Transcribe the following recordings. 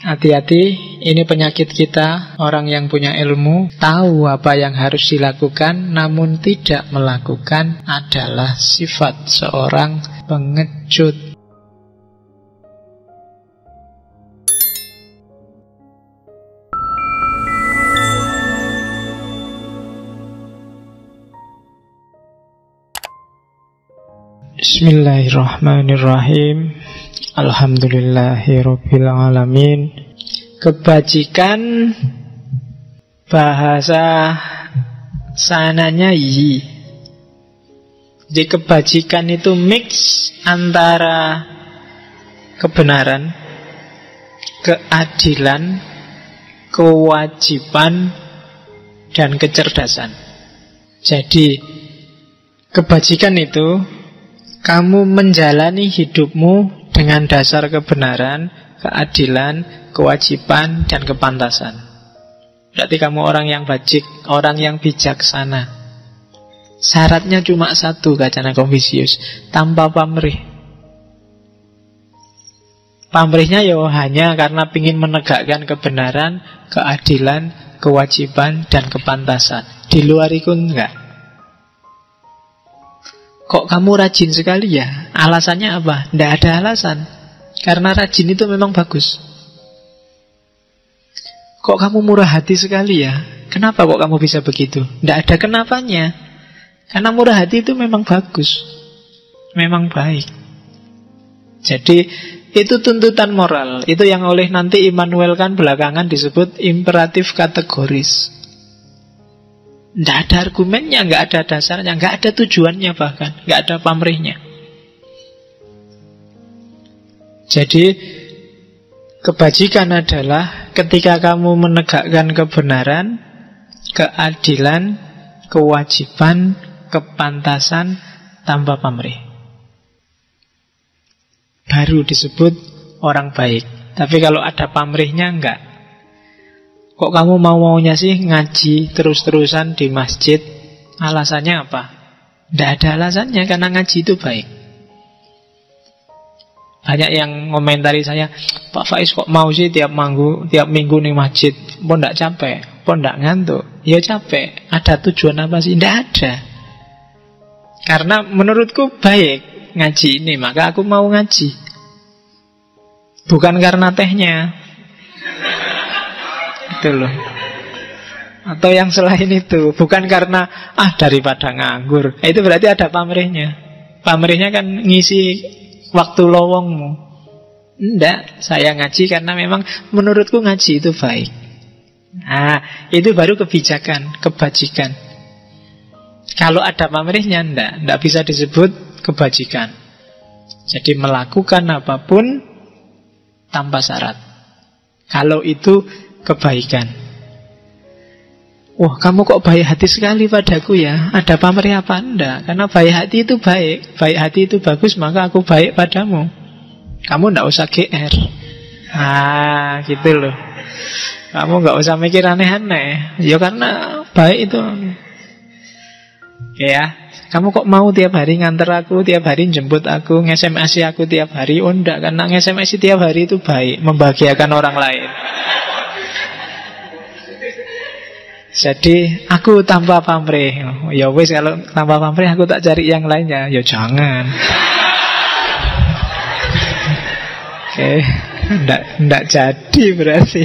Hati-hati, ini penyakit kita. Orang yang punya ilmu tahu apa yang harus dilakukan, namun tidak melakukan adalah sifat seorang pengecut. Bismillahirrahmanirrahim. Alhamdulillahirabbil alamin. Kebajikan bahasa sananya yi. Jadi kebajikan itu mix antara kebenaran, keadilan, kewajiban, dan kecerdasan. Jadi kebajikan itu kamu menjalani hidupmu dengan dasar kebenaran, keadilan, kewajiban, dan kepantasan. Berarti kamu orang yang bajik, orang yang bijaksana. Syaratnya cuma satu, kacana Confucius, tanpa pamrih. Pamrihnya ya hanya karena ingin menegakkan kebenaran, keadilan, kewajiban, dan kepantasan. Di luar itu enggak. Kok kamu rajin sekali ya? Alasannya apa? Tidak ada alasan. Karena rajin itu memang bagus. Kok kamu murah hati sekali ya? Kenapa kok kamu bisa begitu? Tidak ada kenapanya. Karena murah hati itu memang bagus. Memang baik. Jadi itu tuntutan moral. Itu yang oleh nanti Immanuel Kant belakangan disebut imperatif kategoris. Tidak ada argumennya, nggak ada dasarnya, nggak ada tujuannya bahkan, nggak ada pamrihnya. Jadi kebajikan adalah ketika kamu menegakkan kebenaran, keadilan, kewajiban, kepantasan tanpa pamrih. Baru disebut orang baik. Tapi kalau ada pamrihnya enggak. Kok kamu mau-maunya sih ngaji terus-terusan di masjid? Alasannya apa? Tidak ada alasannya, karena ngaji itu baik. Banyak yang ngomentari saya, Pak Faiz kok mau sih tiap minggu nih masjid? Kok tidak capek? Kok tidak ngantuk? Ya capek. Ada tujuan apa sih? Tidak ada. Karena menurutku baik ngaji ini, maka aku mau ngaji. Bukan karena tehnya. Itu loh. Atau yang selain itu, bukan karena daripada nganggur. Itu berarti ada pamrihnya. Pamrihnya kan ngisi waktu lowongmu. Enggak, saya ngaji karena memang menurutku ngaji itu baik. Nah, itu baru kebijakan, kebajikan. Kalau ada pamrihnya enggak bisa disebut kebajikan. Jadi melakukan apapun tanpa syarat. Kalau itu kebaikan. Wah, kamu kok baik hati sekali padaku ya? Ada pamrih apa? Enggak. Karena baik hati itu baik. Baik hati itu bagus, maka aku baik padamu. Kamu enggak usah GR. Gitu loh. Kamu enggak usah mikir aneh-aneh. Ya karena baik itu. Oke ya. Kamu kok mau tiap hari nganter aku, tiap hari jemput aku, nge-SMS aku tiap hari? Oh enggak, karena nge-SMS tiap hari itu baik, membahagiakan orang lain. Jadi aku tanpa pamrih. Ya wis, kalau tanpa pamrih aku tak cari yang lainnya. Ya jangan. Oke, enggak jadi berarti.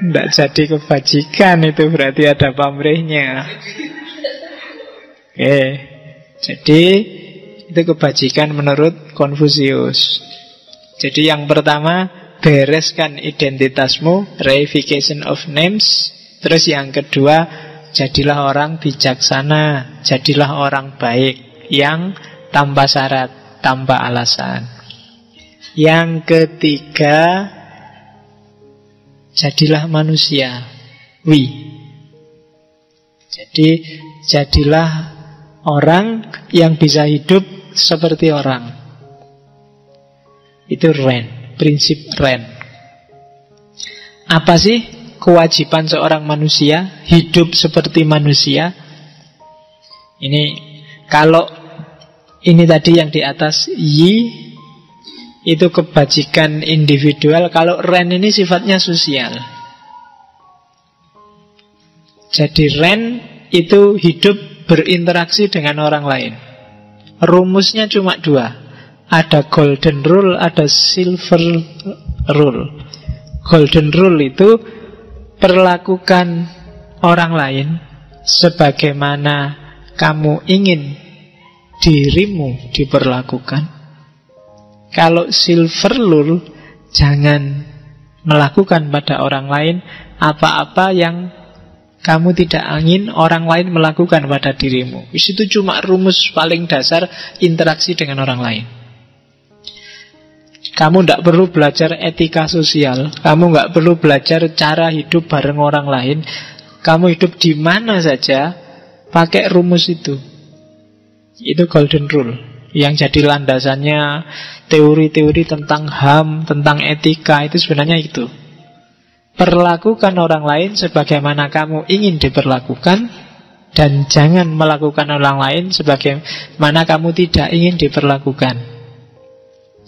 Enggak jadi kebajikan itu, berarti ada pamrihnya. Oke, jadi itu kebajikan menurut Confucius. Jadi yang pertama, bereskan identitasmu, reification of names. Terus yang kedua, jadilah orang bijaksana, jadilah orang baik yang tanpa syarat, tanpa alasan. Yang ketiga, jadilah manusia. Jadi jadilah orang yang bisa hidup seperti orang. Itu Ren, prinsip Ren. Apa sih kewajiban seorang manusia? Hidup seperti manusia. Ini kalau ini tadi yang di atas yi, itu kebajikan individual. Kalau Ren ini sifatnya sosial. Jadi Ren itu hidup berinteraksi dengan orang lain. Rumusnya cuma dua. Ada golden rule, ada silver rule. Golden rule itu perlakukan orang lain sebagaimana kamu ingin dirimu diperlakukan. Kalau silver rule, jangan melakukan pada orang lain apa-apa yang kamu tidak ingin orang lain melakukan pada dirimu. Itu cuma rumus paling dasar interaksi dengan orang lain. Kamu tidak perlu belajar etika sosial. Kamu nggak perlu belajar cara hidup bareng orang lain. Kamu hidup di mana saja pakai rumus itu. Itu golden rule yang jadi landasannya teori-teori tentang HAM, tentang etika. Itu sebenarnya itu. Perlakukan orang lain sebagaimana kamu ingin diperlakukan, dan jangan melakukan orang lain sebagaimana kamu tidak ingin diperlakukan.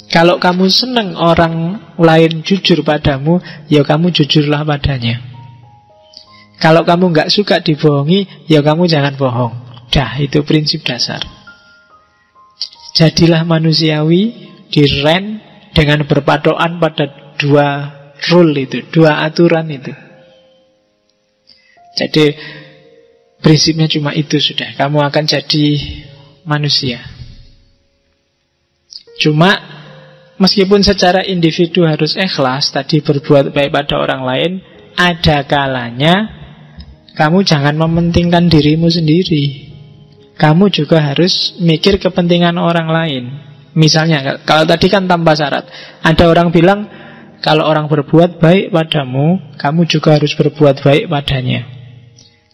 Kalau kamu senang orang lain jujur padamu, ya kamu jujurlah padanya. Kalau kamu nggak suka dibohongi, ya kamu jangan bohong. Dah, itu prinsip dasar. Jadilah manusiawi di Ren dengan berpatokan pada dua rule itu, dua aturan itu. Jadi prinsipnya cuma itu sudah. Kamu akan jadi manusia. Cuma meskipun secara individu harus ikhlas, tadi berbuat baik pada orang lain, ada kalanya kamu jangan mementingkan dirimu sendiri. Kamu juga harus mikir kepentingan orang lain. Misalnya, kalau tadi kan tanpa syarat. Ada orang bilang, kalau orang berbuat baik padamu, kamu juga harus berbuat baik padanya.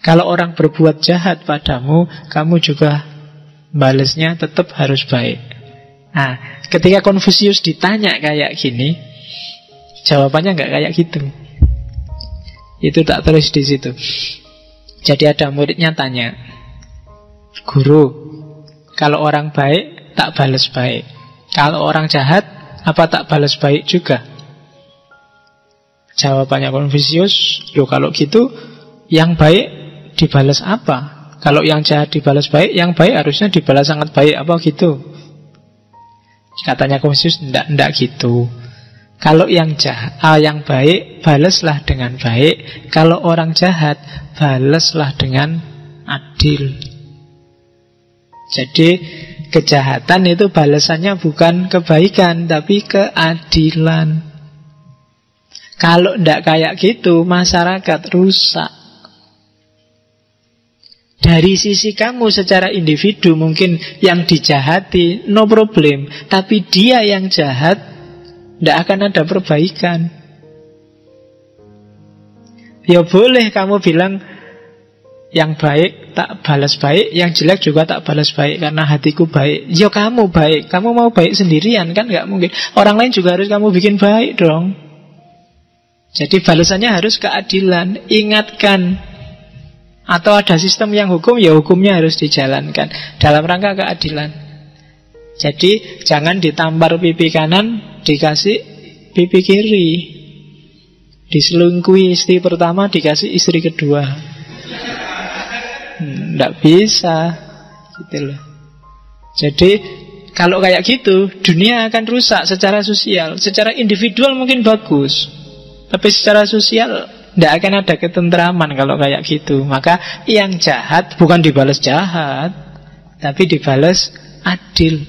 Kalau orang berbuat jahat padamu, kamu juga balesnya tetap harus baik. Nah, ketika Konfusius ditanya kayak gini, jawabannya nggak kayak gitu. Itu tak tulis di situ. Jadi ada muridnya tanya, guru, kalau orang baik tak balas baik, kalau orang jahat apa tak balas baik juga? Jawabannya Konfusius, loh kalau gitu yang baik dibalas apa? Kalau yang jahat dibalas baik, yang baik harusnya dibalas sangat baik, apa gitu? Katanya Konfusius, enggak gitu. Kalau yang jahat, yang baik, balaslah dengan baik. Kalau orang jahat, balaslah dengan adil. Jadi kejahatan itu balasannya bukan kebaikan, tapi keadilan. Kalau enggak kayak gitu, masyarakat rusak. Dari sisi kamu secara individu mungkin yang dijahati no problem, tapi dia yang jahat tidak akan ada perbaikan. Ya boleh kamu bilang yang baik tak balas baik, yang jelek juga tak balas baik karena hatiku baik. Ya kamu baik, kamu mau baik sendirian kan nggak mungkin. Orang lain juga harus kamu bikin baik dong. Jadi balasannya harus keadilan. Ingatkan. Atau ada sistem yang hukum, ya hukumnya harus dijalankan dalam rangka keadilan. Jadi jangan ditampar pipi kanan, dikasih pipi kiri. Diselingkuhi istri pertama, dikasih istri kedua. Nggak bisa gitu loh. Jadi kalau kayak gitu, dunia akan rusak secara sosial. Secara individual mungkin bagus, tapi secara sosial tidak akan ada ketentraman kalau kayak gitu. Maka yang jahat bukan dibalas jahat, tapi dibalas adil.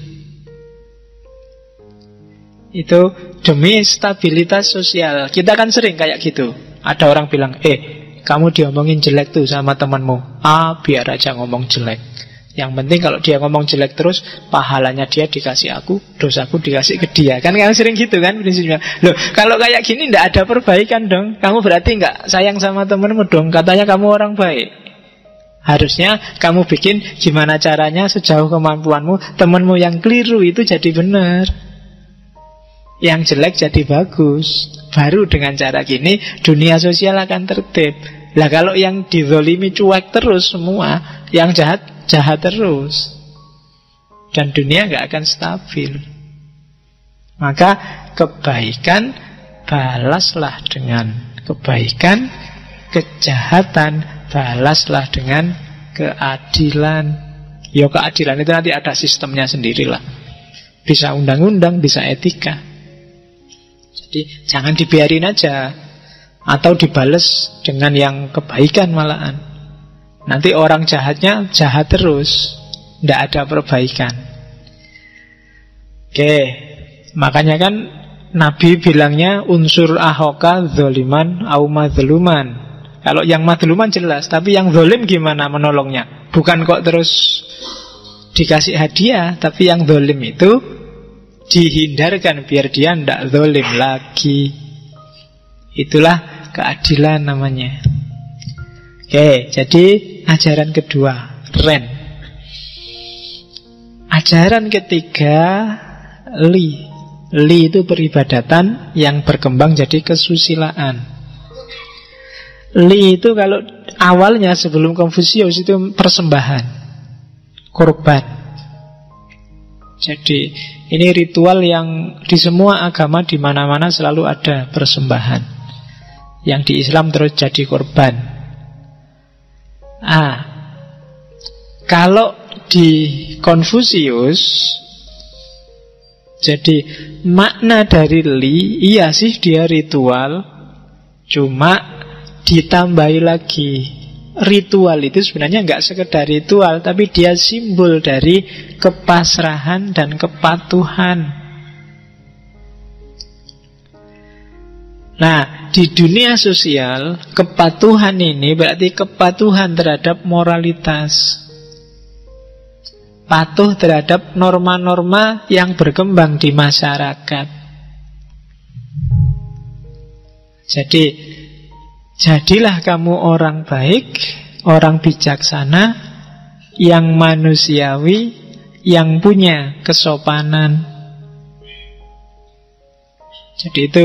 Itu demi stabilitas sosial. Kita kan sering kayak gitu. Ada orang bilang, kamu diomongin jelek tuh sama temanmu. Biar aja ngomong jelek. Yang penting kalau dia ngomong jelek terus, pahalanya dia dikasih aku, dosaku dikasih ke dia. Kan sering gitu kan prinsipnya. Loh, kalau kayak gini tidak ada perbaikan dong. Kamu berarti nggak sayang sama temenmu dong. Katanya kamu orang baik. Harusnya kamu bikin gimana caranya sejauh kemampuanmu, temenmu yang keliru itu jadi benar, yang jelek jadi bagus. Baru dengan cara gini dunia sosial akan tertib. Lah kalau yang dizolimi cuek terus semua, yang jahat terus, dan dunia nggak akan stabil. Maka kebaikan balaslah dengan kebaikan, kejahatan balaslah dengan keadilan. Ya keadilan itu nanti ada sistemnya sendirilah. Bisa undang-undang, bisa etika. Jadi jangan dibiarin aja, atau dibales dengan yang kebaikan malahan. Nanti orang jahatnya jahat terus, tidak ada perbaikan. Oke, makanya kan Nabi bilangnya unsur ahoka zoliman au madluman. Kalau yang madluman jelas, tapi yang zolim gimana menolongnya? Bukan kok terus dikasih hadiah, tapi yang zolim itu dihindarkan biar dia tidak zolim lagi. Itulah keadilan namanya. Oke, jadi ajaran kedua, Ren. Ajaran ketiga, Li. Li itu peribadatan yang berkembang jadi kesusilaan. Li itu kalau awalnya sebelum Konfusius itu persembahan, korban. Jadi ini ritual yang di semua agama di mana-mana selalu ada persembahan. Yang di Islam terus jadi korban. Kalau di Konfusius, jadi makna dari Li, iya sih dia ritual, cuma ditambahi lagi. Ritual itu sebenarnya nggak sekedar ritual, tapi dia simbol dari kepasrahan dan kepatuhan. Nah, di dunia sosial, kepatuhan ini berarti kepatuhan terhadap moralitas, patuh terhadap norma-norma yang berkembang di masyarakat. Jadi, jadilah kamu orang baik, orang bijaksana, yang manusiawi, yang punya kesopanan. Jadi itu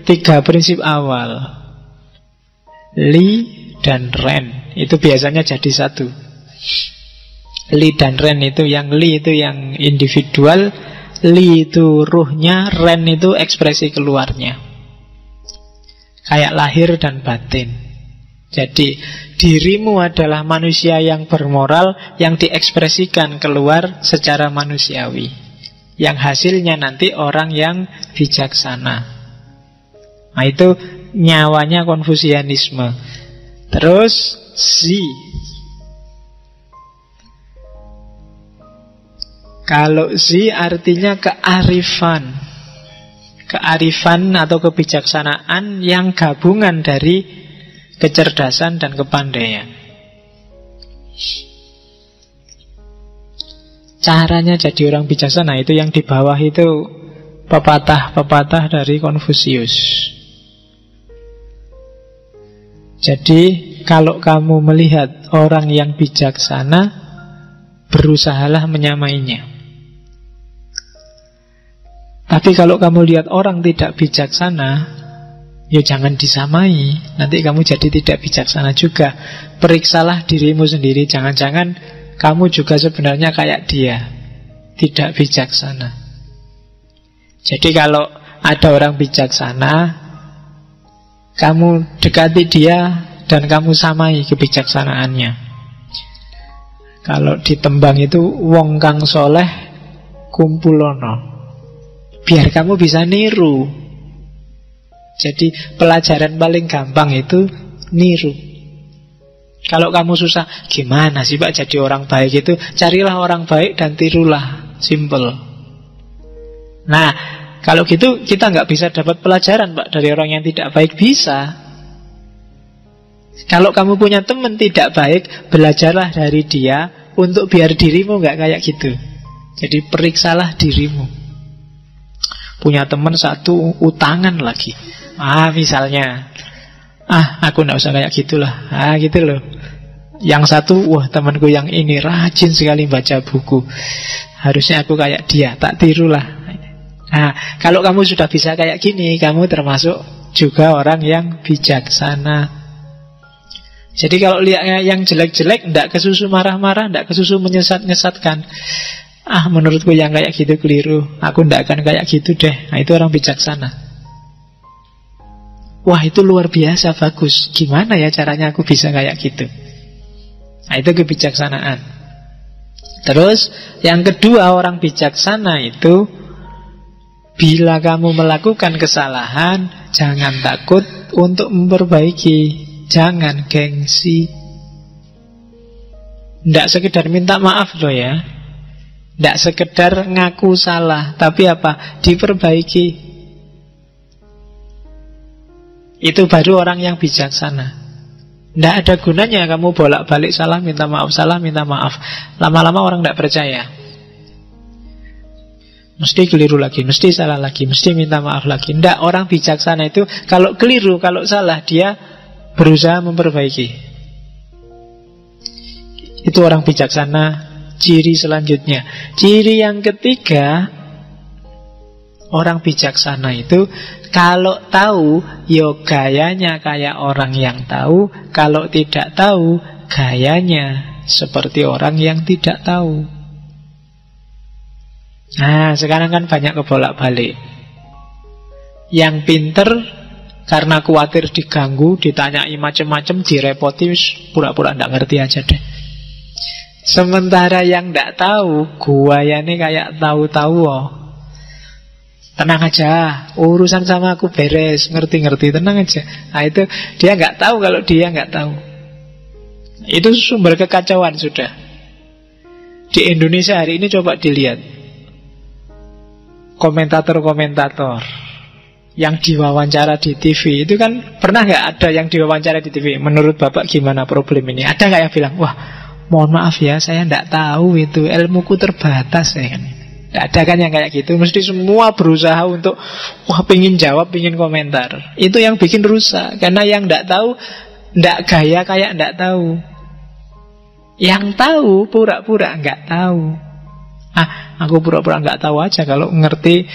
3 prinsip awal. Li dan Ren itu biasanya jadi satu. Li dan Ren itu yang Li itu yang individual, Li itu ruhnya, Ren itu ekspresi keluarnya. Kayak lahir dan batin. Jadi dirimu adalah manusia yang bermoral, yang diekspresikan keluar secara manusiawi, yang hasilnya nanti orang yang bijaksana. Nah itu nyawanya Konfusianisme. Terus Zi. Kalau Zi artinya kearifan. Kearifan atau kebijaksanaan yang gabungan dari kecerdasan dan kepandaian. Caranya jadi orang bijaksana itu yang di bawah itu pepatah-pepatah dari Konfusius. Jadi kalau kamu melihat orang yang bijaksana, berusahalah menyamainya. Tapi kalau kamu lihat orang tidak bijaksana, ya jangan disamai. Nanti kamu jadi tidak bijaksana juga. Periksalah dirimu sendiri. Jangan-jangan kamu juga sebenarnya kayak dia, tidak bijaksana. Jadi kalau ada orang bijaksana, kamu dekati dia dan kamu samai kebijaksanaannya. Kalau ditembang itu wong kang soleh kumpulono, biar kamu bisa niru. Jadi pelajaran paling gampang itu niru. Kalau kamu susah, gimana sih Pak jadi orang baik itu? Carilah orang baik dan tirulah. Simple. Nah, kalau gitu kita nggak bisa dapat pelajaran Pak dari orang yang tidak baik. Bisa. Kalau kamu punya teman tidak baik, belajarlah dari dia untuk biar dirimu nggak kayak gitu. Jadi periksalah dirimu. Punya teman satu utangan lagi. Misalnya, aku nggak usah kayak gitulah. Gitu loh. Yang satu, wah temanku yang ini rajin sekali baca buku, harusnya aku kayak dia, tak tirulah. Kalau kamu sudah bisa kayak gini, kamu termasuk juga orang yang bijaksana. Jadi kalau lihat yang jelek-jelek, ndak kesusu marah-marah, ndak kesusu menyesat-nyesatkan. Ah, menurutku yang kayak gitu keliru, aku ndak akan kayak gitu deh. Nah, itu orang bijaksana. Wah, itu luar biasa bagus. Gimana ya caranya aku bisa kayak gitu? Nah, itu kebijaksanaan. Terus yang kedua, orang bijaksana itu bila kamu melakukan kesalahan, jangan takut untuk memperbaiki. Jangan gengsi. Ndak sekedar minta maaf loh ya. Ndak sekedar ngaku salah, tapi apa? Diperbaiki. Itu baru orang yang bijaksana. Ndak ada gunanya kamu bolak-balik salah minta maaf, salah minta maaf. Lama-lama orang ndak percaya. Mesti keliru lagi, mesti salah lagi, mesti minta maaf lagi. Ndak, orang bijaksana itu kalau keliru, kalau salah, dia berusaha memperbaiki. Itu orang bijaksana. Ciri selanjutnya, ciri yang ketiga, orang bijaksana itu kalau tahu, yo gayanya kayak orang yang tahu. Kalau tidak tahu, gayanya seperti orang yang tidak tahu. Nah, sekarang kan banyak kebolak-balik. Yang pinter karena khawatir diganggu, ditanyai macam-macam, direpoti, pura-pura nggak ngerti aja deh. Sementara yang nggak tahu, guayane kayak tahu-tahu. Oh. Tenang aja, urusan sama aku beres, ngerti-ngerti, tenang aja. Nah, itu dia nggak tahu kalau dia nggak tahu. Itu sumber kekacauan sudah. Di Indonesia hari ini coba dilihat komentator-komentator yang diwawancara di TV itu kan pernah nggak ada yang diwawancara di TV? Menurut Bapak gimana problem ini? Ada nggak yang bilang, wah, mohon maaf ya, saya nggak tahu itu, ilmuku terbatas ya kan? Nggak ada kan yang kayak gitu. Mesti semua berusaha untuk, wah, pengen jawab, pengen komentar. Itu yang bikin rusak. Karena yang nggak tahu, nggak gaya kayak nggak tahu. Yang tahu pura-pura nggak tahu. Ah, aku pura-pura nggak tahu aja. Kalau ngerti,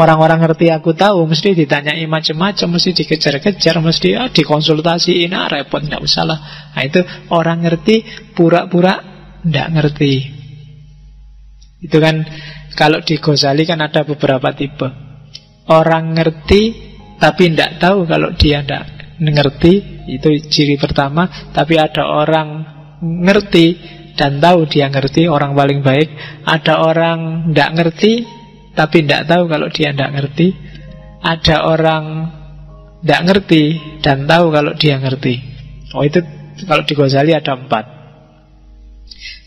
orang-orang ngerti aku tahu, mesti ditanyai macam-macam, mesti dikejar-kejar, mesti dikonsultasiin, repot, nggak usah lah. Nah, itu orang ngerti pura-pura nggak ngerti. Itu kan kalau di Ghazali kan ada beberapa tipe. Orang ngerti tapi nggak tahu kalau dia nggak ngerti, itu ciri pertama. Tapi ada orang ngerti dan tahu dia ngerti, orang paling baik. Ada orang nggak ngerti tapi tidak tahu kalau dia tidak ngerti. Ada orang tidak ngerti dan tahu kalau dia ngerti. Oh, itu kalau di Ghazali ada 4.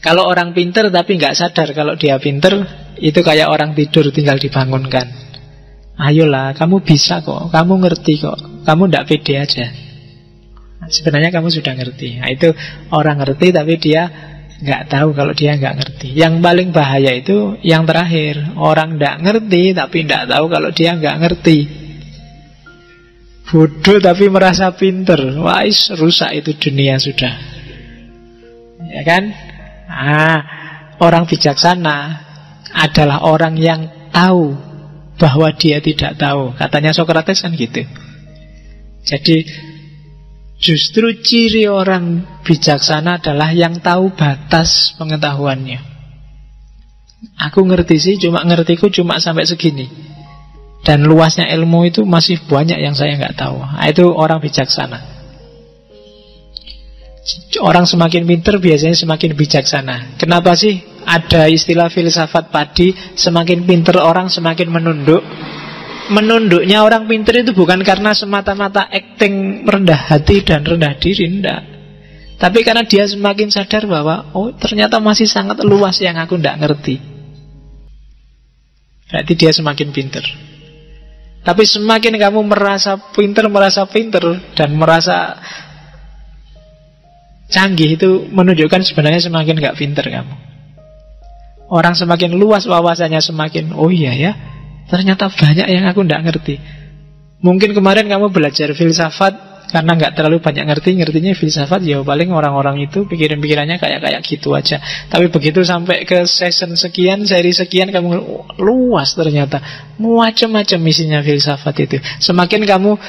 Kalau orang pinter tapi nggak sadar kalau dia pinter, itu kayak orang tidur tinggal dibangunkan. Ayolah, kamu bisa kok, kamu ngerti kok, kamu tidak pede aja. Sebenarnya kamu sudah ngerti. Nah, itu orang ngerti tapi dia nggak tahu kalau dia nggak ngerti. Yang paling bahaya itu yang terakhir, orang nggak ngerti tapi nggak tahu kalau dia nggak ngerti. Bodoh tapi merasa pinter. Wah, rusak itu dunia sudah. Ya kan? Nah, orang bijaksana adalah orang yang tahu bahwa dia tidak tahu. Katanya Sokrates kan gitu. Jadi justru ciri orang bijaksana adalah yang tahu batas pengetahuannya. Aku ngerti sih, cuma ngertiku cuma sampai segini. Dan luasnya ilmu itu masih banyak yang saya nggak tahu. Nah, itu orang bijaksana. Orang semakin pinter biasanya semakin bijaksana. Kenapa sih ada istilah filsafat padi, semakin pinter orang semakin menunduk? Menunduknya orang pinter itu bukan karena semata-mata acting rendah hati dan rendah diri, enggak. Tapi karena dia semakin sadar bahwa, oh, ternyata masih sangat luas yang aku enggak ngerti. Berarti dia semakin pinter. Tapi semakin kamu merasa pinter dan merasa canggih, itu menunjukkan sebenarnya semakin enggak pinter kamu. Orang semakin luas wawasannya, semakin, oh iya ya, ternyata banyak yang aku tidak ngerti. Mungkin kemarin kamu belajar filsafat karena nggak terlalu banyak ngertinya filsafat, ya paling orang-orang itu pikiran-pikirannya kayak gitu aja. Tapi begitu sampai ke season sekian, seri sekian, kamu luas ternyata, macam-macam isinya filsafat itu. Semakin kamu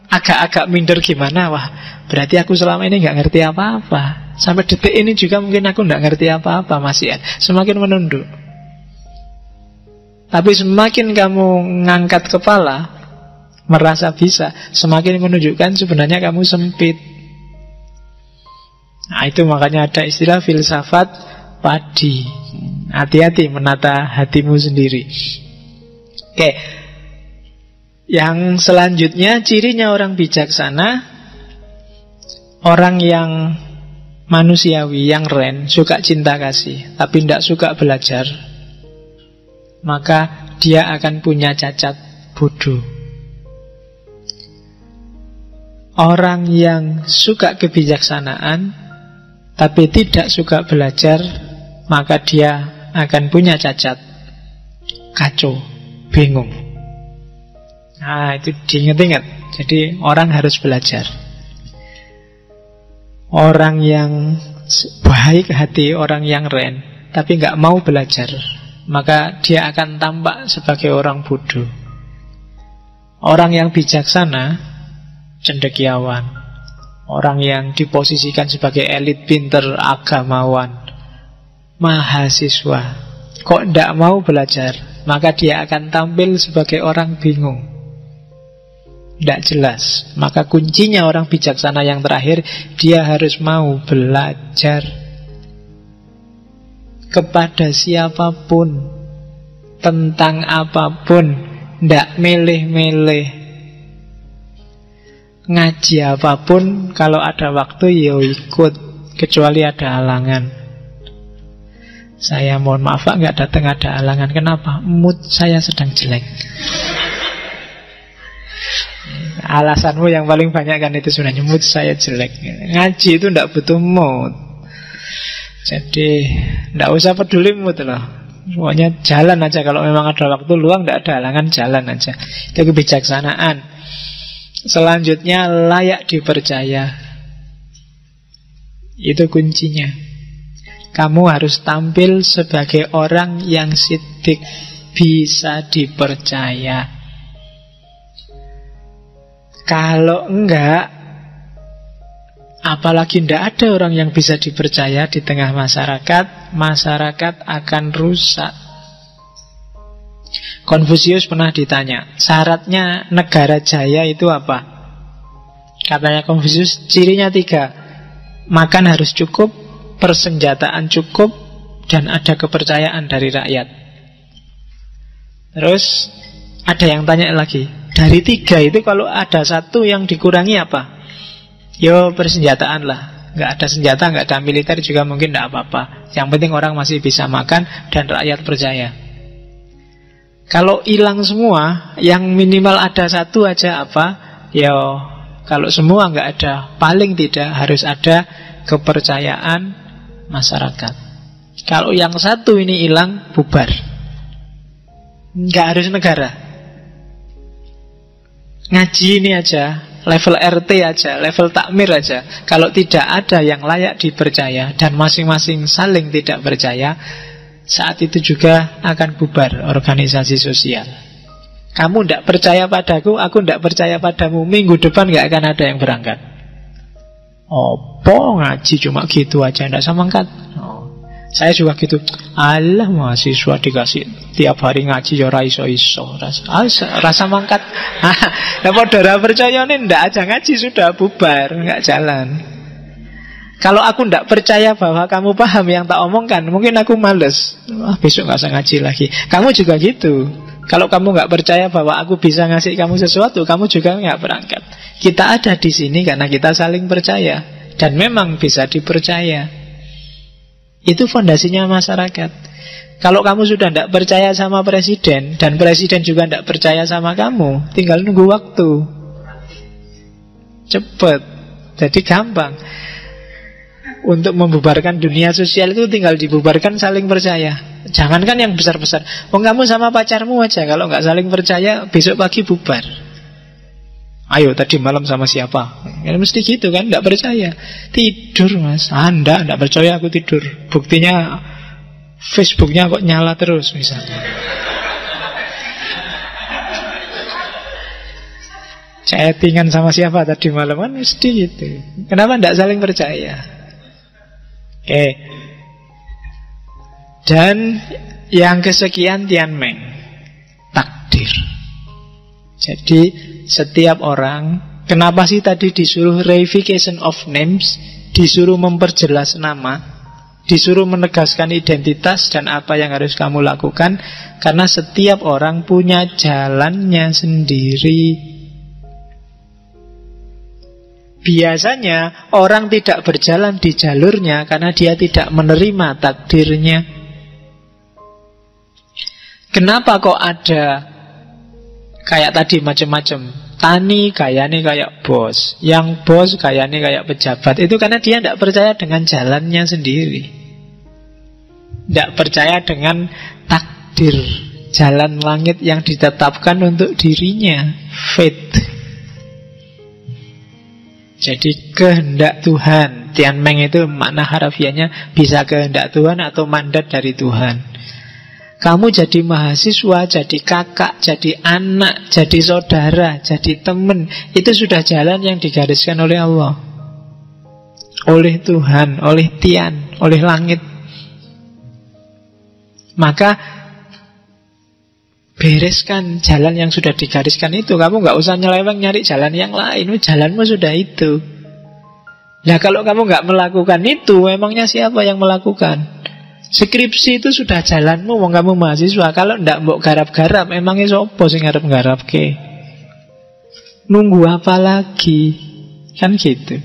agak-agak minder gimana, wah, berarti aku selama ini nggak ngerti apa-apa. Sampai detik ini juga mungkin aku nggak ngerti apa-apa, masih semakin menunduk. Tapi semakin kamu ngangkat kepala, merasa bisa, semakin menunjukkan sebenarnya kamu sempit. Nah, itu makanya ada istilah filsafat padi. Hati-hati menata hatimu sendiri. Oke. Yang selanjutnya, cirinya orang bijaksana, orang yang manusiawi, yang ren, suka cinta kasih, tapi tidak suka belajar, maka dia akan punya cacat bodoh. Orang yang suka kebijaksanaan tapi tidak suka belajar, maka dia akan punya cacat kacau, bingung. Nah, itu diingat-ingat. Jadi orang harus belajar. Orang yang baik hati, orang yang ren, tapi nggak mau belajar, maka dia akan tampak sebagai orang bodoh. Orang yang bijaksana, cendekiawan, orang yang diposisikan sebagai elit pinter, agamawan, mahasiswa, kok tidak mau belajar, maka dia akan tampil sebagai orang bingung, tidak jelas. Maka kuncinya orang bijaksana yang terakhir, dia harus mau belajar kepada siapapun, tentang apapun, tidak milih-milih. Ngaji apapun, kalau ada waktu ya ikut, kecuali ada halangan. Saya mohon maaf Pak, nggak datang, ada halangan. Kenapa? Mood saya sedang jelek. Alasanmu yang paling banyak kan itu sebenarnya, mood saya jelek. Ngaji itu tidak butuh mood. Jadi tidak usah peduli mood loh. Pokoknya jalan aja. Kalau memang ada waktu luang, tidak ada halangan, jalan aja. Itu kebijaksanaan. Selanjutnya, layak dipercaya. Itu kuncinya. Kamu harus tampil sebagai orang yang sidik, bisa dipercaya. Kalau enggak, apalagi tidak ada orang yang bisa dipercaya di tengah masyarakat, masyarakat akan rusak. Konfusius pernah ditanya, syaratnya negara jaya itu apa? Katanya Konfusius, cirinya 3. Makan harus cukup, persenjataan cukup, dan ada kepercayaan dari rakyat. Terus ada yang tanya lagi, dari 3 itu kalau ada satu yang dikurangi apa? Yo persenjataan lah. Nggak ada senjata, nggak ada militer juga mungkin tidak apa-apa. Yang penting orang masih bisa makan dan rakyat percaya. Kalau hilang semua, yang minimal ada satu aja apa? Ya, kalau semua nggak ada, paling tidak harus ada kepercayaan masyarakat. Kalau yang satu ini hilang, bubar. Nggak harus negara. Ngaji ini aja, level RT aja, level takmir aja. Kalau tidak ada yang layak dipercaya dan masing-masing saling tidak percaya, saat itu juga akan bubar organisasi sosial. Kamu tidak percaya padaku, aku tidak percaya padamu, minggu depan nggak akan ada yang berangkat. Opo ngaji cuma gitu aja, tidak sama angkat. Saya juga gitu. Alah mahasiswa dikasih tiap hari ngaji ya iso-iso. Rasa mangkat. Nah, saudara percaya nih ndak aja ngaji sudah bubar, nggak jalan. Kalau aku ndak percaya bahwa kamu paham yang tak omongkan, mungkin aku males. Besok nggak usah ngaji lagi. Kamu juga gitu. Kalau kamu nggak percaya bahwa aku bisa ngasih kamu sesuatu, kamu juga nggak berangkat. Kita ada di sini karena kita saling percaya dan memang bisa dipercaya. Itu fondasinya masyarakat. Kalau kamu sudah tidak percaya sama presiden dan presiden juga tidak percaya sama kamu, tinggal nunggu waktu. Cepet. Jadi gampang. Untuk membubarkan dunia sosial itu tinggal dibubarkan saling percaya. Jangankan yang besar-besar. Kamu sama pacarmu aja, kalau nggak saling percaya, besok pagi bubar. Ayo tadi malam sama siapa? Ya, mesti gitu kan, nggak percaya. Tidur mas, Anda nggak percaya aku tidur. Buktinya Facebooknya kok nyala terus misalnya. Chattingan sama siapa tadi malam, kan mesti gitu. Kenapa nggak saling percaya? Dan yang kesekian Tianmeng. takdir. Jadi setiap orang, kenapa sih tadi disuruh reification of names, disuruh memperjelas nama, disuruh menegaskan identitas dan apa yang harus kamu lakukan? Karena setiap orang punya jalannya sendiri. Biasanya orang tidak berjalan di jalurnya karena dia tidak menerima takdirnya. Kenapa kok ada kayak tadi macam-macam? Tani gayane kayak bos, yang bos gayane kayak pejabat. Itu karena dia tidak percaya dengan jalannya sendiri, tidak percaya dengan takdir, jalan langit yang ditetapkan untuk dirinya, fate. Jadi kehendak Tuhan. Tianmeng itu makna harafiahnya bisa kehendak Tuhan atau mandat dari Tuhan. Kamu jadi mahasiswa, jadi kakak, jadi anak, jadi saudara, jadi teman, itu sudah jalan yang digariskan oleh Allah, oleh Tuhan, oleh Tian, oleh langit. Maka bereskan jalan yang sudah digariskan itu. Kamu gak usah nyeleweng nyari jalan yang lain. Jalanmu sudah itu. Nah kalau kamu gak melakukan itu, emangnya siapa yang melakukan? Skripsi itu sudah jalanmu, wong kamu mahasiswa. Kalau ndak mbok garap-garap, emangnya sopo sing ngarep garapke? Nunggu apa lagi? Kan gitu.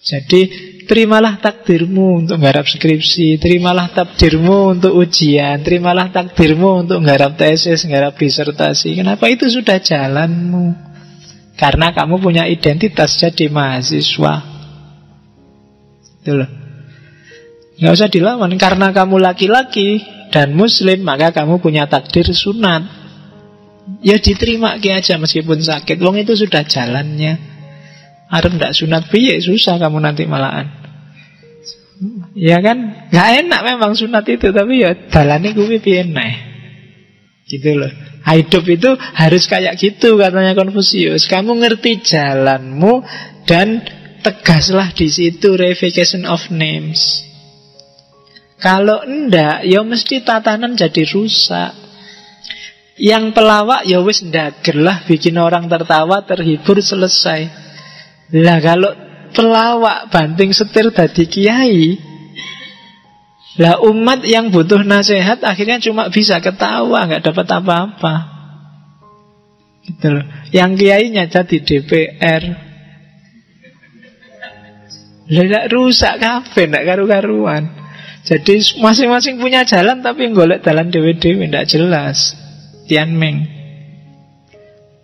Jadi terimalah takdirmu untuk garap skripsi, terimalah takdirmu untuk ujian, terimalah takdirmu untuk garap tesis, garap disertasi. Kenapa? Itu sudah jalanmu. Karena kamu punya identitas jadi mahasiswa. Itu loh. Nggak usah dilawan. Karena kamu laki-laki dan muslim, maka kamu punya takdir sunat. Ya diterima aja meskipun sakit. Wong itu sudah jalannya. Arep ndak sunat piye, susah kamu nanti malahan. Ya kan? Nggak enak memang sunat itu, tapi ya dalane kuwi piye neh. Gitu loh. Hidup itu harus kayak gitu katanya Konfusius. Kamu ngerti jalanmu dan tegaslah di situ, reification of names. Kalau enggak, ya mesti tatanan jadi rusak. Yang pelawak ya wis ndager lah, bikin orang tertawa, terhibur, selesai. Lah kalau pelawak banting setir dadi kiai, lah umat yang butuh nasihat akhirnya cuma bisa ketawa, nggak dapat apa-apa. Gitu loh. Yang kiainya jadi DPR. Lah rusak kabeh, ndak karu-karuan. Jadi masing-masing punya jalan tapi golek jalan dewe-dewe, ndak jelas. Tianmeng.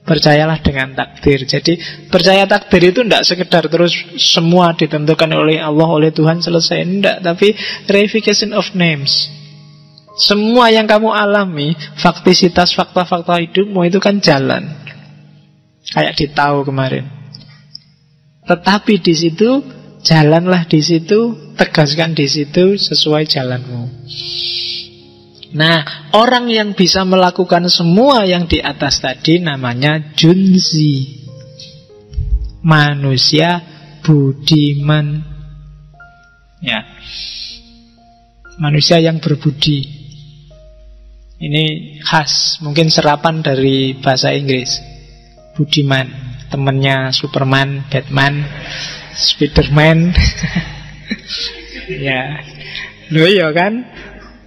Percayalah dengan takdir. Jadi percaya takdir itu tidak sekedar terus semua ditentukan oleh Allah, oleh Tuhan, selesai. Tidak, tapi reification of names. Semua yang kamu alami, faktisitas, fakta-fakta hidupmu itu kan jalan. Kayak di Tahu kemarin. Tetapi di situ, jalanlah di situ, tegaskan di situ sesuai jalanmu. Nah, orang yang bisa melakukan semua yang di atas tadi namanya Junzi. Manusia budiman. Ya. Manusia yang berbudi. Ini khas, mungkin serapan dari bahasa Inggris. Budiman, temannya Superman, Batman, Spiderman. Ya. Loh iya kan?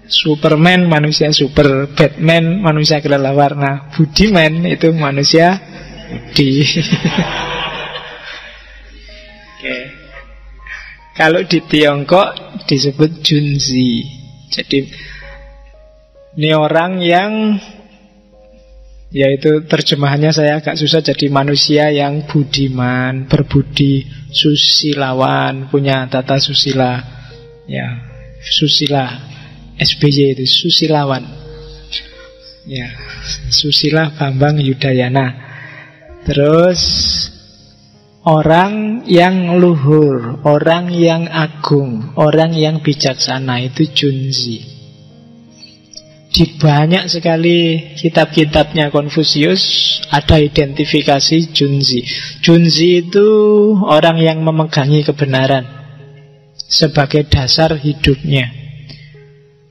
Superman manusia super, Batman manusia kelelawar. Nah, Budiman itu manusia budi. Oke. Kalau di Tiongkok disebut Junzi. Jadi ini orang yang, yaitu terjemahannya saya agak susah, jadi manusia yang budiman, berbudi, susilawan, punya tata susila. Ya, susila. SBY itu susilawan. Ya, Susila Bambang Yudayana. Terus orang yang luhur, orang yang agung, orang yang bijaksana itu Junzi. Di banyak sekali kitab-kitabnya Konfusius ada identifikasi Junzi. Junzi itu orang yang memegangi kebenaran sebagai dasar hidupnya.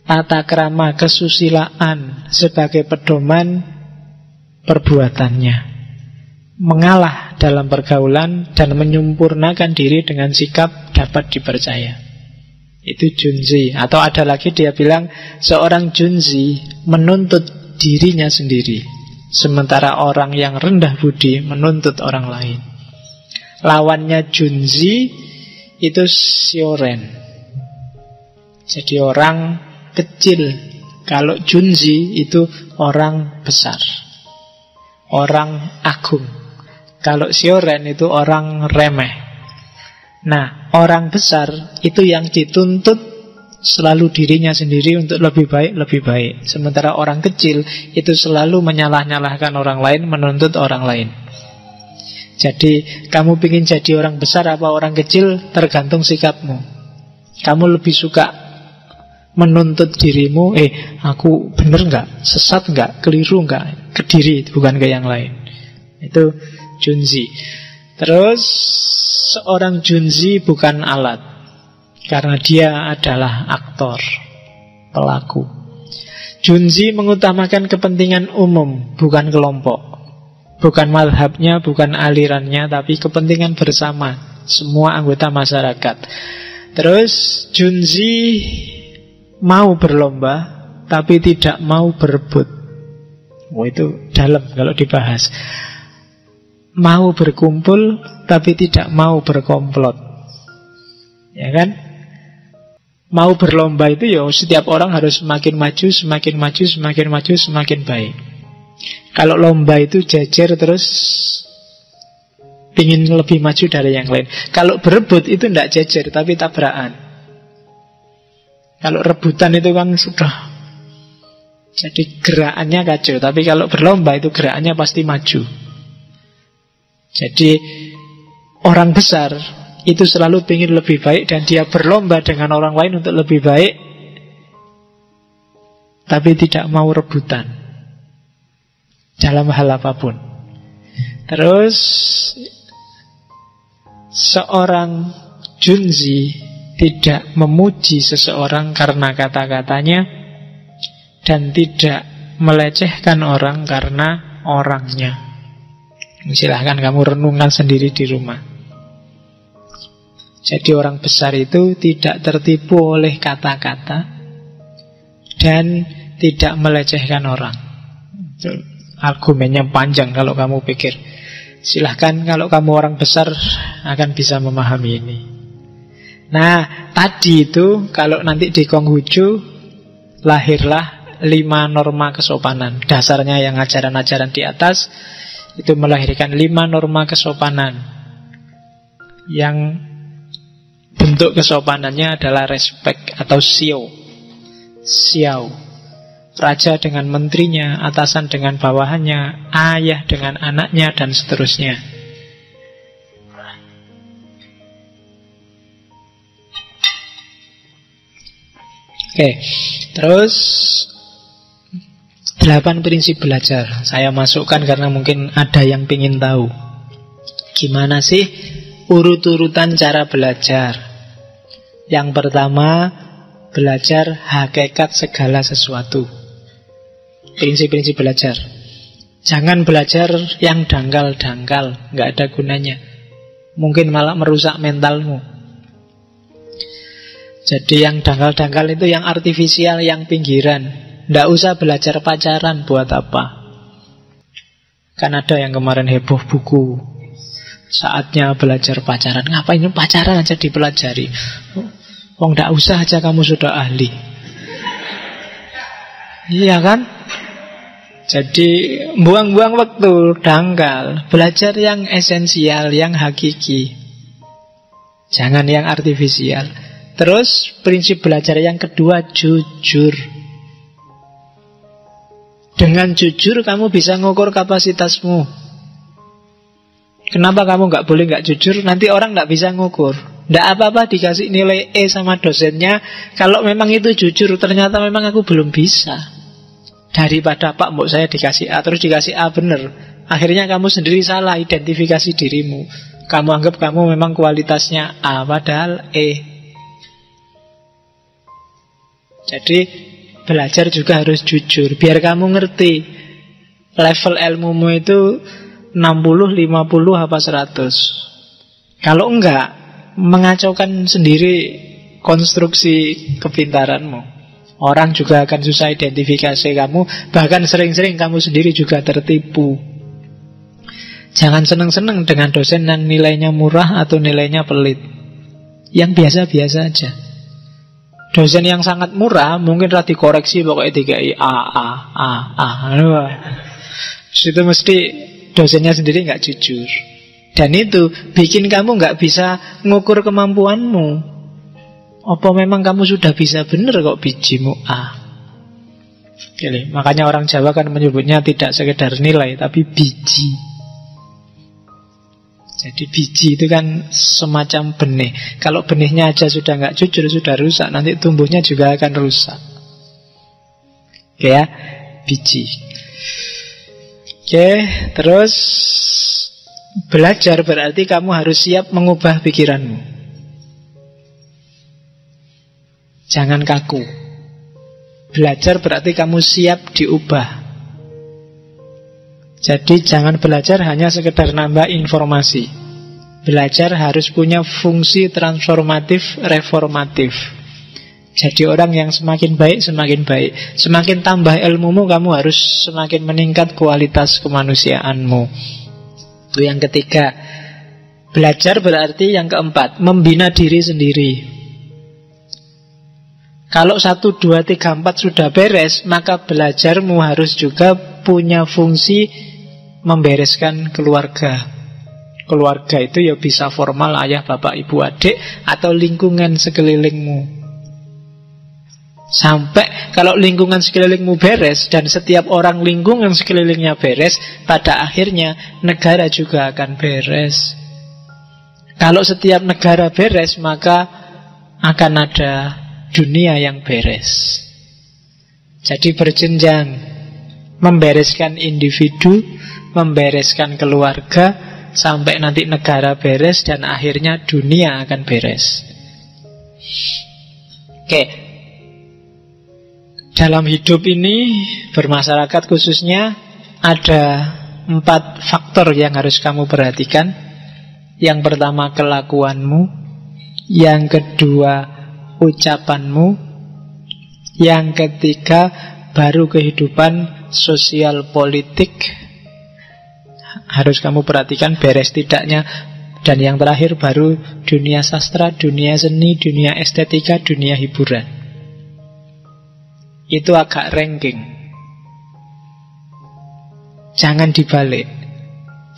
tata krama kesusilaan sebagai pedoman perbuatannya, mengalah dalam pergaulan dan menyempurnakan diri dengan sikap dapat dipercaya. Itu junzi. Atau ada lagi dia bilang seorang junzi menuntut dirinya sendiri, sementara orang yang rendah budi menuntut orang lain. Lawannya junzi itu sioren. Jadi orang kecil. Kalau junzi itu orang besar, orang agung. Kalau sioren itu orang remeh. Nah, orang besar itu yang dituntut selalu dirinya sendiri untuk lebih baik. Sementara orang kecil itu selalu menyalah-nyalahkan orang lain, menuntut orang lain. Jadi, kamu ingin jadi orang besar apa orang kecil, tergantung sikapmu. Kamu lebih suka menuntut dirimu, aku bener nggak, sesat nggak, keliru nggak, ke diri, bukan ke yang lain. Itu junzi. Terus seorang junzi bukan alat, karena dia adalah aktor, pelaku. Junzi mengutamakan kepentingan umum, bukan kelompok. Bukan madhabnya, bukan alirannya, tapi kepentingan bersama semua anggota masyarakat. Terus junzi mau berlomba, tapi tidak mau berebut. Itu dalam kalau dibahas. Mau berkumpul tapi tidak mau berkomplot. Ya kan? Mau berlomba itu ya setiap orang harus semakin maju, semakin maju, semakin maju, semakin baik. Kalau lomba itu jejer terus ingin lebih maju dari yang lain. Kalau berebut itu tidak jejer tapi tabrakan. Kalau rebutan itu kan sudah jadi gerakannya kacau. Tapi kalau berlomba itu gerakannya pasti maju. Jadi orang besar itu selalu ingin lebih baik dan dia berlomba dengan orang lain untuk lebih baik, tapi tidak mau rebutan dalam hal apapun. Terus seorang junzi tidak memuji seseorang karena kata-katanya dan tidak melecehkan orang karena orangnya. Silahkan kamu renungkan sendiri di rumah. Jadi orang besar itu tidak tertipu oleh kata-kata dan tidak melecehkan orang. Argumennya panjang kalau kamu pikir. Silahkan kalau kamu orang besar akan bisa memahami ini. Nah, tadi itu kalau nanti di Konghucu lahirlah 5 norma kesopanan. Dasarnya yang ajaran-ajaran di atas itu melahirkan 5 norma kesopanan yang bentuk kesopanannya adalah respect atau xiao. Raja dengan menterinya, atasan dengan bawahannya, ayah dengan anaknya, dan seterusnya. Oke, terus 8 prinsip belajar saya masukkan karena mungkin ada yang ingin tahu gimana sih urut-urutan cara belajar. Yang pertama, belajar hakikat segala sesuatu. Prinsip-prinsip belajar. Jangan belajar yang dangkal-dangkal, nggak ada gunanya. Mungkin malah merusak mentalmu. Jadi yang dangkal-dangkal itu yang artifisial, yang pinggiran. Nggak usah belajar pacaran, buat apa? Kan ada yang kemarin heboh buku saatnya belajar pacaran. Ngapain pacaran aja dipelajari? Wong nggak usah aja kamu sudah ahli. Iya kan? Jadi buang-buang waktu, dangkal. Belajar yang esensial, yang hakiki. Jangan yang artifisial. Terus prinsip belajar yang kedua, jujur. Dengan jujur kamu bisa ngukur kapasitasmu. Kenapa kamu nggak boleh nggak jujur? Nanti orang nggak bisa ngukur. Nggak apa-apa dikasih nilai E sama dosennya. Kalau memang itu jujur, ternyata memang aku belum bisa. Daripada Pak mbok saya dikasih A terus dikasih A bener, akhirnya kamu sendiri salah identifikasi dirimu. Kamu anggap kamu memang kualitasnya A padahal E. Jadi belajar juga harus jujur. Biar kamu ngerti level ilmumu itu 60, 50, apa 100. Kalau enggak, mengacaukan sendiri konstruksi kepintaranmu. Orang juga akan susah identifikasi kamu. Bahkan sering-sering kamu sendiri juga tertipu. Jangan seneng-seneng dengan dosen yang nilainya murah atau nilainya pelit. Yang biasa-biasa aja. Dosen yang sangat murah mungkin rada dikoreksi pokoknya 3 A. Itu mesti dosennya sendiri nggak jujur. Dan itu bikin kamu nggak bisa ngukur kemampuanmu. Apa memang kamu sudah bisa bener kok bijimu A? Jadi, makanya orang Jawa kan menyebutnya tidak sekedar nilai, tapi biji. Jadi biji itu kan semacam benih. Kalau benihnya aja sudah nggak jujur, sudah rusak, nanti tumbuhnya juga akan rusak. Oke ya, biji. Oke, terus belajar berarti kamu harus siap mengubah pikiranmu. Jangan kaku. Belajar berarti kamu siap diubah. Jadi jangan belajar hanya sekedar nambah informasi. Belajar harus punya fungsi transformatif, reformatif. Jadi orang yang semakin baik, semakin baik. Semakin tambah ilmumu, kamu harus semakin meningkat kualitas kemanusiaanmu. Itu yang ketiga. Belajar berarti yang keempat, membina diri sendiri. Kalau 1, 2, 3, 4 sudah beres, maka belajarmu harus juga punya fungsi membereskan keluarga. Keluarga itu ya bisa formal, ayah, bapak, ibu, adik, atau lingkungan sekelilingmu. Sampai kalau lingkungan sekelilingmu beres dan setiap orang lingkungan sekelilingnya beres, pada akhirnya negara juga akan beres. Kalau setiap negara beres, maka akan ada dunia yang beres. Jadi berjenjang, membereskan individu, membereskan keluarga, sampai nanti negara beres dan akhirnya dunia akan beres. Oke. Dalam hidup ini, bermasyarakat khususnya, ada 4 faktor yang harus kamu perhatikan. Yang pertama kelakuanmu, yang kedua ucapanmu, yang ketiga baru kehidupan sosial politik, harus kamu perhatikan beres tidaknya. Dan yang terakhir baru dunia sastra, dunia seni, dunia estetika, dunia hiburan. Itu agak ranking. Jangan dibalik.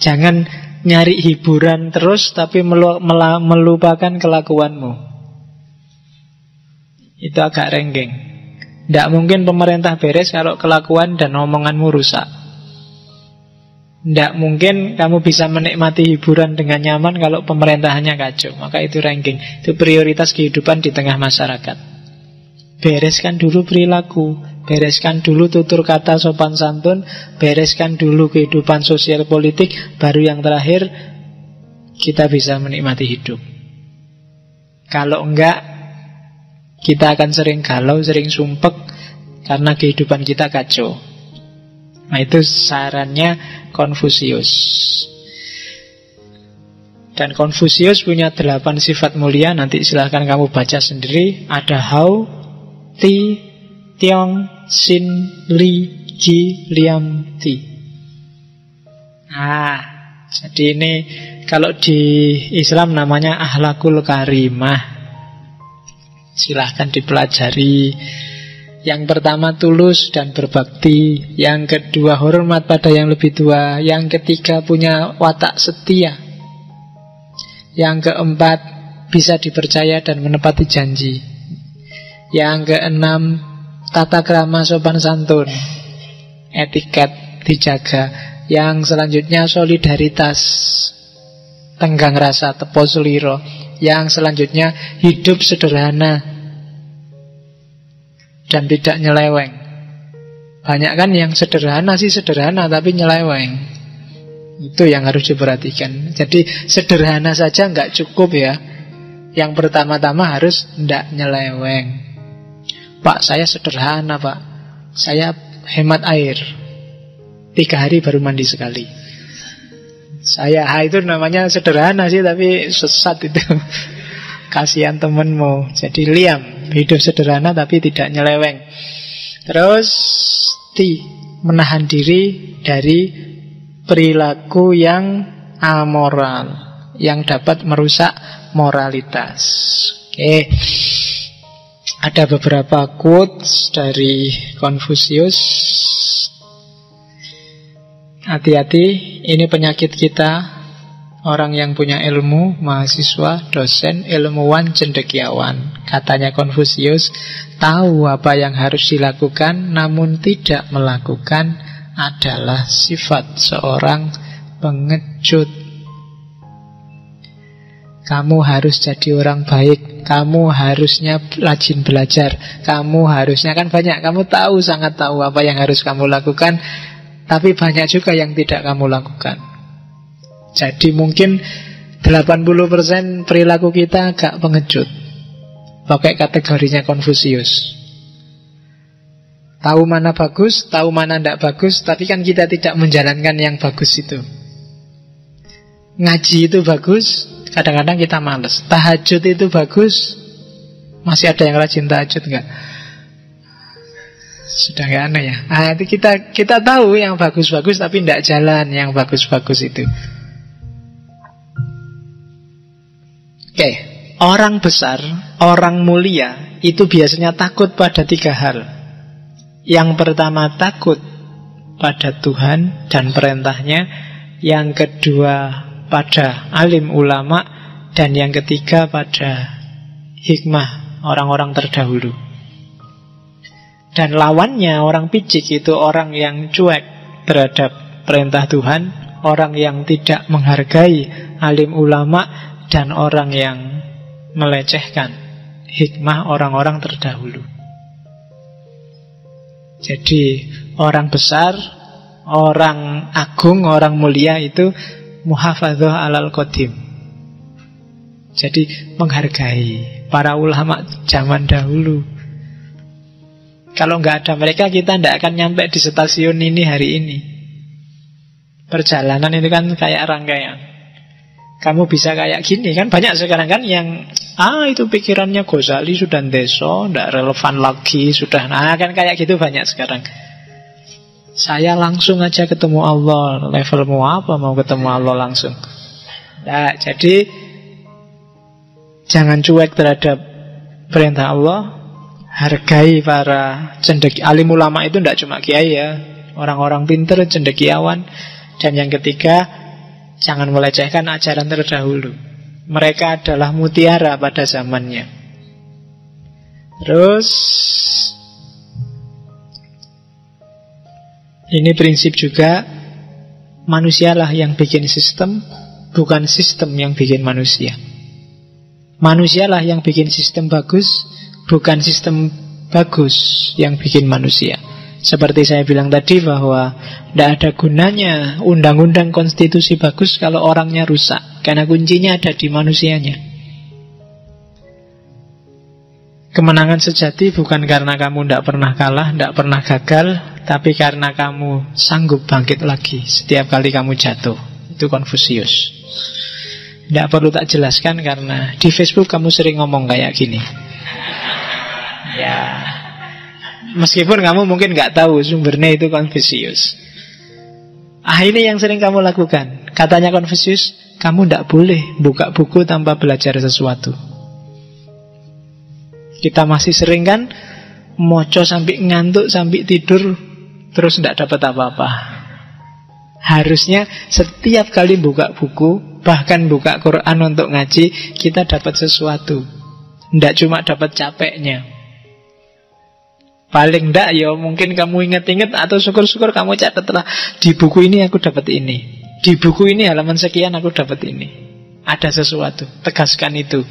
Jangan nyari hiburan terus tapi melupakan kelakuanmu. Itu agak ranking. Tidak mungkin pemerintah beres kalau kelakuan dan omonganmu rusak. Tidak mungkin kamu bisa menikmati hiburan dengan nyaman kalau pemerintahannya kacau. Maka itu ranking. Itu prioritas kehidupan di tengah masyarakat. Bereskan dulu perilaku, bereskan dulu tutur kata sopan santun, bereskan dulu kehidupan sosial politik, baru yang terakhir kita bisa menikmati hidup. Kalau enggak, kita akan sering galau, sering sumpek karena kehidupan kita kacau. Nah, itu sarannya Konfusius. Dan Konfusius punya 8 sifat mulia. Nanti silahkan kamu baca sendiri. Ada Hao, Ti, Tiong, Sin, Li, Ji, Liam, Ti. Nah, jadi ini kalau di Islam namanya Akhlakul Karimah. Silahkan dipelajari. Yang pertama tulus dan berbakti. Yang kedua hormat pada yang lebih tua. Yang ketiga punya watak setia. Yang keempat bisa dipercaya dan menepati janji. Yang keenam tata krama sopan santun, etiket dijaga. Yang selanjutnya solidaritas, tenggang rasa, tepo seliro. Yang selanjutnya hidup sederhana dan tidak nyeleweng. Banyak kan yang sederhana sih sederhana tapi nyeleweng. Itu yang harus diperhatikan. Jadi sederhana saja nggak cukup ya. Yang pertama-tama harus tidak nyeleweng. Pak, saya sederhana Pak, saya hemat air, 3 hari baru mandi sekali. Saya itu namanya sederhana sih, tapi sesat itu. Kasihan temenmu. Jadi liam, hidup sederhana tapi tidak nyeleweng. Terus menahan diri dari perilaku yang amoral, yang dapat merusak moralitas. Oke. Ada beberapa quotes dari Confucius. Hati-hati, ini penyakit kita, orang yang punya ilmu, mahasiswa, dosen, ilmuwan, cendekiawan. Katanya Confucius, tahu apa yang harus dilakukan namun tidak melakukan adalah sifat seorang pengecut. Kamu harus jadi orang baik, kamu harusnya rajin belajar, kamu harusnya, kan banyak, kamu tahu, sangat tahu apa yang harus kamu lakukan, tapi banyak juga yang tidak kamu lakukan. Jadi mungkin 80% perilaku kita agak pengecut, pakai kategorinya Confucius. Tahu mana bagus, tahu mana tidak bagus, tapi kan kita tidak menjalankan yang bagus itu. Ngaji itu bagus, kadang-kadang kita malas. Tahajud itu bagus, masih ada yang rajin tahajud enggak? Sudah enggak aneh ya. Nah, itu kita tahu yang bagus-bagus tapi tidak jalan yang bagus-bagus itu. Oke, orang besar, orang mulia itu biasanya takut pada 3 hal. Yang pertama takut pada Tuhan dan perintahnya, yang kedua pada alim ulama, dan yang ketiga pada hikmah orang-orang terdahulu. Dan lawannya orang picik itu orang yang cuek terhadap perintah Tuhan, orang yang tidak menghargai alim ulama, dan orang yang melecehkan hikmah orang-orang terdahulu. Jadi orang besar, orang agung, orang mulia itu muhafadzah alal qadim. Jadi menghargai para ulama zaman dahulu. Kalau nggak ada mereka, kita tidak akan nyampe di stasiun ini hari ini. Perjalanan itu kan kayak rangkaian. Kamu bisa kayak gini kan, banyak sekarang kan yang itu pikirannya Ghazali sudah ndeso, tidak relevan lagi, sudah, kan kayak gitu banyak sekarang. Saya langsung aja ketemu Allah. Levelmu apa mau ketemu Allah langsung? Nah, jadi jangan cuek terhadap perintah Allah. Hargai para cendeki. Alim ulama itu tidak cuma kiai ya, orang-orang pintar, cendekiawan. Dan yang ketiga, jangan melecehkan ajaran terdahulu. Mereka adalah mutiara pada zamannya. Terus ini prinsip juga, manusialah yang bikin sistem, bukan sistem yang bikin manusia. Manusialah yang bikin sistem bagus, bukan sistem bagus yang bikin manusia. Seperti saya bilang tadi bahwa tidak ada gunanya undang-undang konstitusi bagus kalau orangnya rusak, karena kuncinya ada di manusianya. Kemenangan sejati bukan karena kamu tidak pernah kalah, tidak pernah gagal, tapi karena kamu sanggup bangkit lagi setiap kali kamu jatuh. Itu Confucius. Tidak perlu tak jelaskan karena di Facebook kamu sering ngomong kayak gini. Ya, meskipun kamu mungkin nggak tahu sumbernya itu Confucius. Ini yang sering kamu lakukan. Katanya Confucius, kamu tidak boleh buka buku tanpa belajar sesuatu. Kita masih sering kan moco sampai ngantuk, sampai tidur, terus tidak dapat apa-apa. Harusnya setiap kali buka buku, bahkan buka Quran untuk ngaji, kita dapat sesuatu. Tidak cuma dapat capeknya. Paling tidak ya mungkin kamu ingat-ingat, atau syukur-syukur kamu catatlah, di buku ini aku dapat ini, di buku ini halaman sekian aku dapat ini. Ada sesuatu, tegaskan itu.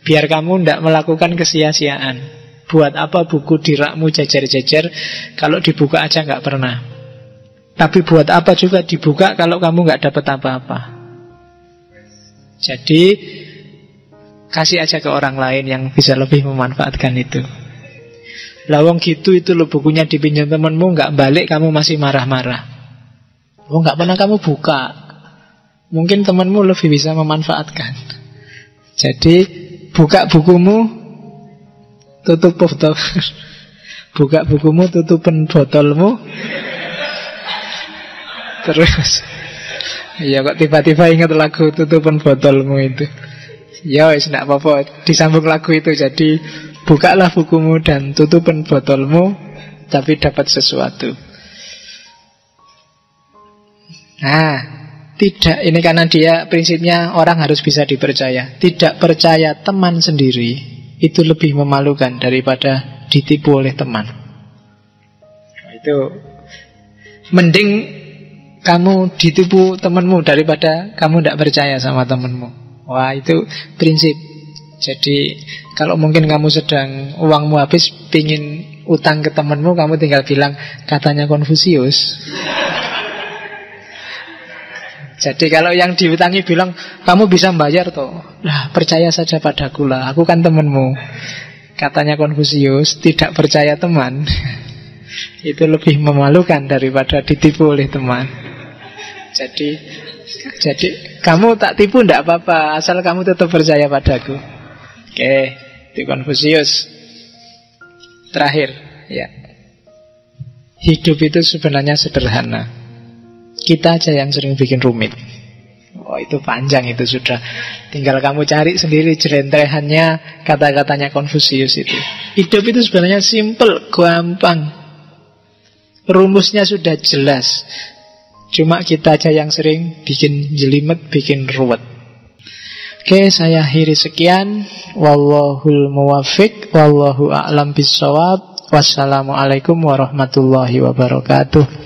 Biar kamu tidak melakukan kesia-siaan. Buat apa buku di rakmu jajar-jajar kalau dibuka aja nggak pernah. Tapi buat apa juga dibuka kalau kamu nggak dapat apa-apa. Jadi kasih aja ke orang lain yang bisa lebih memanfaatkan itu. Lawang gitu itu lo bukunya dipinjam temanmu, nggak balik kamu masih marah-marah. Oh, nggak pernah kamu buka. Mungkin temanmu lebih bisa memanfaatkan. Jadi buka bukumu, tutup botol. Buka bukumu, tutupin botolmu. Terus ya kok tiba-tiba ingat lagu tutupan botolmu itu. Ya wis ndak apa-apa, disambung lagu itu. Jadi bukalah bukumu dan tutupan botolmu, tapi dapat sesuatu. Nah, tidak, ini karena dia prinsipnya orang harus bisa dipercaya. Tidak percaya teman sendiri itu lebih memalukan daripada ditipu oleh teman. Itu mending kamu ditipu temanmu daripada kamu tidak percaya sama temanmu. Wah, itu prinsip. Jadi kalau mungkin kamu sedang uangmu habis, pingin utang ke temanmu, kamu tinggal bilang katanya Konfusius. Jadi kalau yang diutangi bilang kamu bisa bayar toh, lah percaya saja padaku lah, aku kan temanmu. Katanya Konfusius, tidak percaya teman itu lebih memalukan daripada ditipu oleh teman. Jadi kamu tak tipu ndak apa-apa, asal kamu tetap percaya padaku. Oke, itu Konfusius. Terakhir, ya. Hidup itu sebenarnya sederhana. Kita aja yang sering bikin rumit. Oh, itu panjang itu sudah. Tinggal kamu cari sendiri jerentrehannya kata-katanya Konfusius itu. Hidup itu sebenarnya simple, gampang. Rumusnya sudah jelas. Cuma kita aja yang sering bikin jelimet, bikin ruwet. Oke, saya akhiri sekian. Wallahul muwaffiq, wallahu a'lam bissawab. Wassalamualaikum warahmatullahi wabarakatuh.